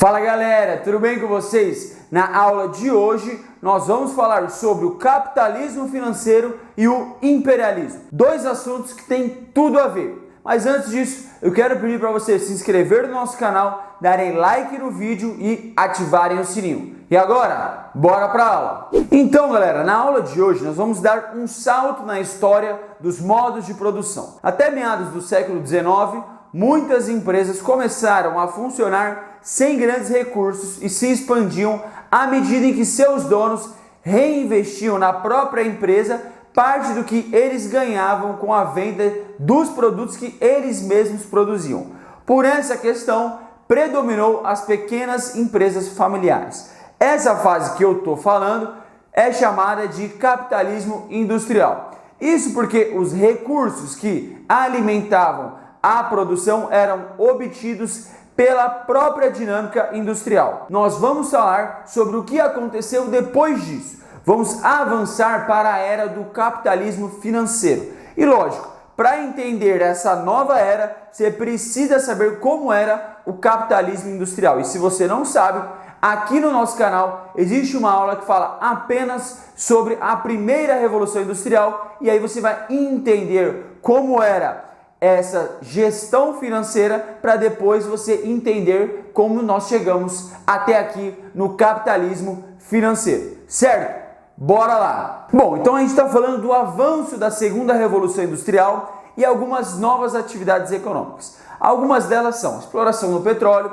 Fala galera, tudo bem com vocês? Na aula de hoje nós vamos falar sobre o capitalismo financeiro e o imperialismo. Dois assuntos que têm tudo a ver. Mas antes disso, eu quero pedir para vocês se inscreverem no nosso canal, darem like no vídeo e ativarem o sininho. E agora, bora para a aula! Então galera, na aula de hoje nós vamos dar um salto na história dos modos de produção. Até meados do século XIX, muitas empresas começaram a funcionar sem grandes recursos e se expandiam à medida em que seus donos reinvestiam na própria empresa parte do que eles ganhavam com a venda dos produtos que eles mesmos produziam. Por essa questão, predominou as pequenas empresas familiares. Essa fase que eu estou falando é chamada de capitalismo industrial. Isso porque os recursos que alimentavam a produção eram obtidos pela própria dinâmica industrial. Nós vamos falar sobre o que aconteceu depois disso. Vamos avançar para a era do capitalismo financeiro. E lógico, para entender essa nova era, você precisa saber como era o capitalismo industrial. E se você não sabe, aqui no nosso canal existe uma aula que fala apenas sobre a primeira revolução industrial e aí você vai entender como era essa gestão financeira para depois você entender como nós chegamos até aqui no capitalismo financeiro, certo? Bora lá! Bom, então a gente está falando do avanço da segunda revolução industrial e algumas novas atividades econômicas. Algumas delas são exploração do petróleo,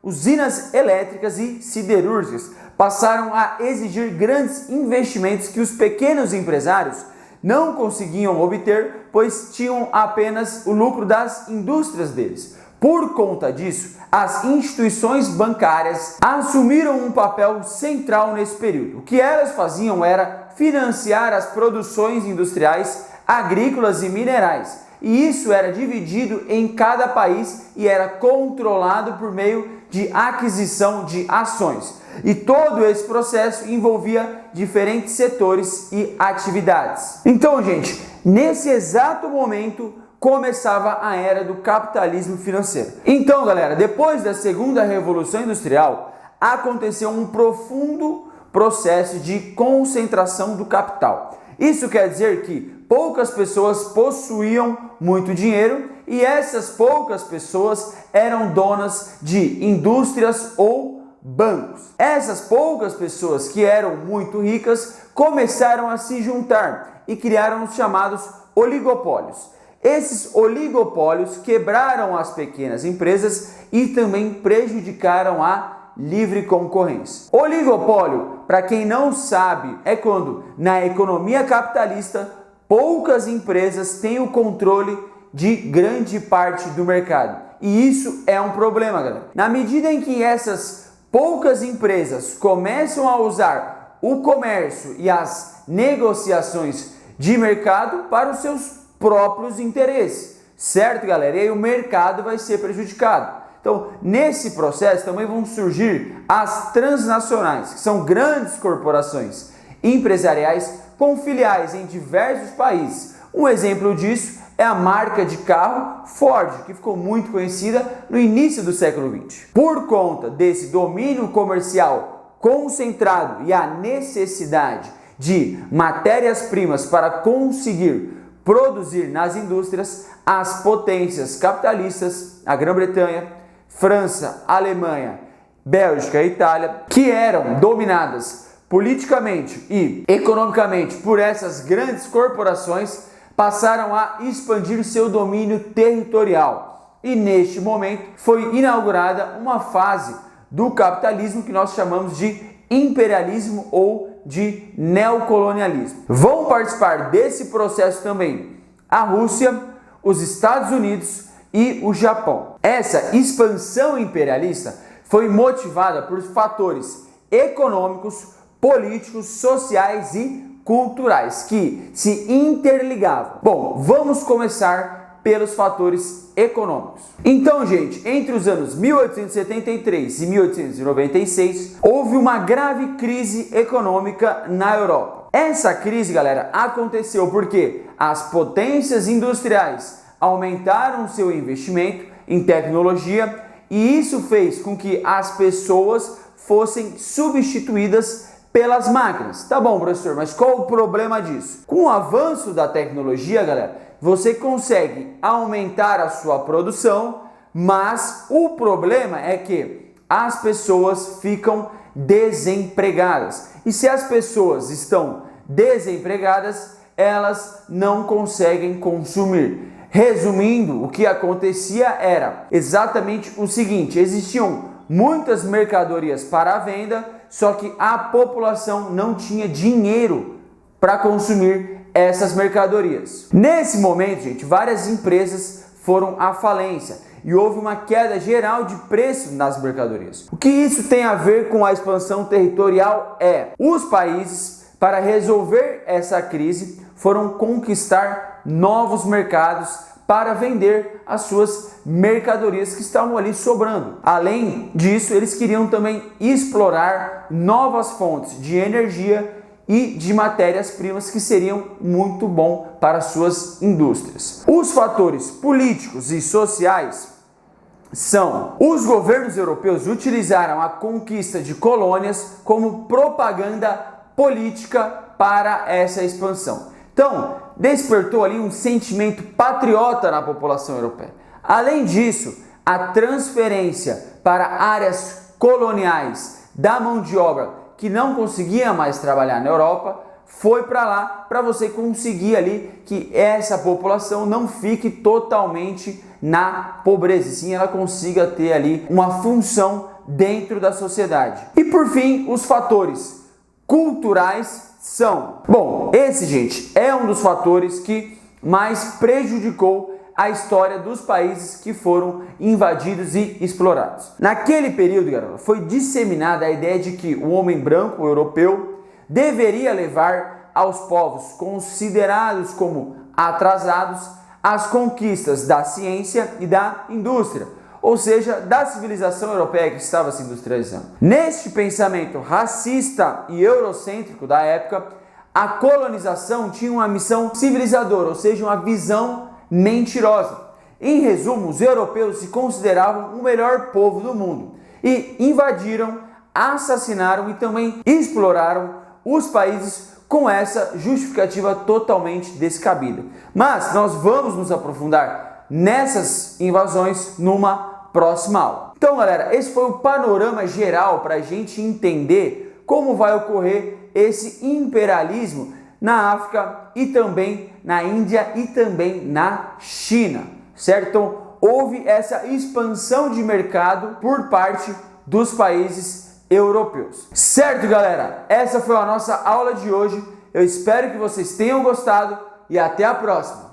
usinas elétricas e siderúrgicas passaram a exigir grandes investimentos que os pequenos empresários não conseguiam obter, pois tinham apenas o lucro das indústrias deles. Por conta disso, as instituições bancárias assumiram um papel central nesse período. O que elas faziam era financiar as produções industriais, agrícolas e minerais. E isso era dividido em cada país e era controlado por meio de aquisição de ações. E todo esse processo envolvia diferentes setores e atividades. Então, gente, nesse exato momento começava a era do capitalismo financeiro. Então, galera, depois da segunda revolução industrial, aconteceu um profundo processo de concentração do capital. Isso quer dizer que poucas pessoas possuíam muito dinheiro e essas poucas pessoas eram donas de indústrias ou bancos. Essas poucas pessoas que eram muito ricas começaram a se juntar e criaram os chamados oligopólios. Esses oligopólios quebraram as pequenas empresas e também prejudicaram a livre concorrência. Oligopólio, para quem não sabe, é quando na economia capitalista poucas empresas têm o controle de grande parte do mercado. E isso é um problema, galera. Na medida em que essas poucas empresas começam a usar o comércio e as negociações de mercado para os seus próprios interesses, certo, galera? E aí o mercado vai ser prejudicado. Então, nesse processo também vão surgir as transnacionais, que são grandes corporações empresariais com filiais em diversos países. Um exemplo disso é a marca de carro Ford, que ficou muito conhecida no início do século XX. Por conta desse domínio comercial concentrado e a necessidade de matérias-primas para conseguir produzir nas indústrias, as potências capitalistas, a Grã-Bretanha, França, Alemanha, Bélgica e Itália, que eram dominadas politicamente e economicamente por essas grandes corporações, passaram a expandir seu domínio territorial. E neste momento foi inaugurada uma fase do capitalismo que nós chamamos de imperialismo ou de neocolonialismo. Vão participar desse processo também a Rússia, os Estados Unidos e o Japão. Essa expansão imperialista foi motivada por fatores econômicos, políticos, sociais e culturais que se interligavam. Bom, vamos começar pelos fatores econômicos. Então, gente, entre os anos 1873 e 1896, houve uma grave crise econômica na Europa. Essa crise, galera, aconteceu porque as potências industriais aumentaram seu investimento em tecnologia e isso fez com que as pessoas fossem substituídas pelas máquinas. Tá bom, professor, mas qual o problema disso? Com o avanço da tecnologia, galera, você consegue aumentar a sua produção, mas o problema é que as pessoas ficam desempregadas. E se as pessoas estão desempregadas, elas não conseguem consumir. Resumindo, o que acontecia era exatamente o seguinte: existiam muitas mercadorias para a venda, só que a população não tinha dinheiro para consumir essas mercadorias. Nesse momento, gente, várias empresas foram à falência e houve uma queda geral de preço nas mercadorias. O que isso tem a ver com a expansão territorial os países, para resolver essa crise, foram conquistar novos mercados para vender as suas mercadorias que estavam ali sobrando. Além disso, eles queriam também explorar novas fontes de energia e de matérias-primas que seriam muito bom para suas indústrias. Os fatores políticos e sociais são: os governos europeus utilizaram a conquista de colônias como propaganda política para essa expansão. Então, despertou ali um sentimento patriota na população europeia. Além disso, a transferência para áreas coloniais da mão de obra que não conseguia mais trabalhar na Europa foi para lá, para você conseguir ali que essa população não fique totalmente na pobreza, e sim ela consiga ter ali uma função dentro da sociedade. E por fim, os fatores culturais são: bom, esse, gente, é um dos fatores que mais prejudicou a história dos países que foram invadidos e explorados. Naquele período, galera, foi disseminada a ideia de que o homem branco europeu deveria levar aos povos considerados como atrasados as conquistas da ciência e da indústria, ou seja, da civilização europeia que estava se industrializando. Neste pensamento racista e eurocêntrico da época, a colonização tinha uma missão civilizadora, ou seja, uma visão mentirosa. Em resumo, os europeus se consideravam o melhor povo do mundo e invadiram, assassinaram e também exploraram os países com essa justificativa totalmente descabida. Mas nós vamos nos aprofundar nessas invasões numa próxima aula. Então, galera, esse foi o panorama geral para a gente entender como vai ocorrer esse imperialismo na África e também na Índia e também na China, certo? Então, houve essa expansão de mercado por parte dos países europeus. Certo, galera? Essa foi a nossa aula de hoje. Eu espero que vocês tenham gostado e até a próxima.